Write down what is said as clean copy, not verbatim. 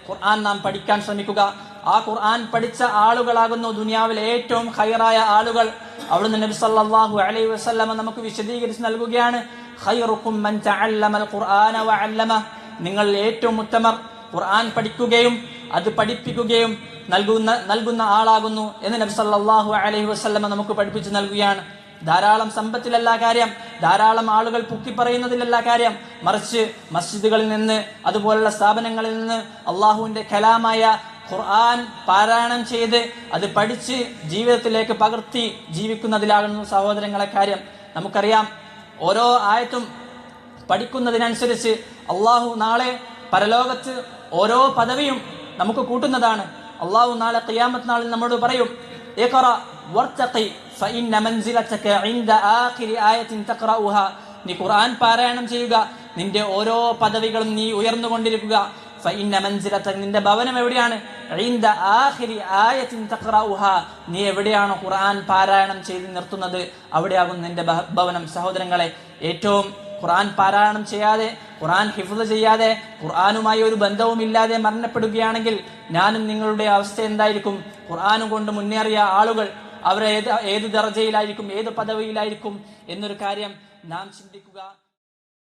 ഖുർആൻ നാം പഠിക്കാൻ ശ്രമിക്കുക. ആ ഖുർആൻ പഠിച്ച ആളുകളാകുന്നു ദുനിയാവിലെ ഏറ്റവും ഖൈറായ ആളുകൾ. അവിടുന്ന് നബി സല്ലല്ലാഹു അലൈഹി വസല്ലമ നമുക്ക് വിശദീകരിച്ച് നൽകുകയാണ്, ഖൈറുക്കും മൻ തഅല്ലമൽ ഖുർആന വഅല്ലമ. നിങ്ങൾ ഏറ്റവും ഉത്തമർ ഖുർആൻ പഠിക്കുകയും അത് പഠിപ്പിക്കുകയും നൽകുന്ന ആളാകുന്നു എന്ന് നബി സല്ലല്ലാഹു അലൈഹി വസല്ലമ നമുക്ക് പഠിപ്പിച്ചു നൽകുകയാണ്. ധാരാളം സമ്പത്തിലല്ല കാര്യം, ധാരാളം ആളുകൾ പൊക്കി പറയുന്നതിലല്ല കാര്യം, മറിച്ച് മസ്ജിദുകളിൽ നിന്ന് അതുപോലുള്ള സ്ഥാപനങ്ങളിൽ നിന്ന് അള്ളാഹുവിന്റെ കലാമായ ഖുർആൻ പാരായണം ചെയ്ത് അത് പഠിച്ച് ജീവിതത്തിലേക്ക് പകർത്തി ജീവിക്കുന്നതിലാകുന്നു സഹോദരങ്ങളെ കാര്യം. നമുക്കറിയാം, ഓരോ ആയത്തും പഠിക്കുന്നതിനനുസരിച്ച് അള്ളാഹു നാളെ പരലോകത്ത് ഓരോ പദവിയും നമുക്ക് കൂട്ടുന്നതാണ്. അള്ളാഹു നാളെ ഖിയാമത്ത് നാളിൽ നമ്മോട് പറയും, ഇഖ്റ വർതഖി ഫഇന്ന മൻസിലതക ഇൻദ ആഖിരി ആയത്തിൻ തഖറഉഹാ. നീ ഖുർആൻ പാരായണം ചെയ്യുക, നിന്റെ ഓരോ പദവികളും നീ ഉയർന്നുകൊണ്ടിരിക്കുക. ഫഇന്ന മൻസിലതക, നിന്റെ ഭവനം എവിടെയാണ്? ഇൻദ ആഖിരി ആയത്തിൻ തഖറഉഹാ, നീ എവിടെയാണോ ഖുർആൻ പാരായണം ചെയ്ത് നിർത്തുന്നത് അവിടെയാകും നിന്റെ ഭവനം. സഹോദരങ്ങളെ, ഏറ്റവും ഖുർആൻ പാരായണം ചെയ്യാതെ, ഖുർആൻ ഹിഫ്ള് ചെയ്യാതെ, ഖുർആനുമായി ഒരു ബന്ധവുമില്ലാതെ മരണപ്പെടുകയാണെങ്കിൽ ഞാനും നിങ്ങളുടെ അവസ്ഥ എന്തായിരിക്കും? ഖുർആനും കൊണ്ട് മുന്നേറിയ ആളുകൾ അവർ ഏത് ദർജയിലായിരിക്കും, ഏത് പദവിയിലായിരിക്കും എന്നൊരു കാര്യം നാം ചിന്തിക്കുക.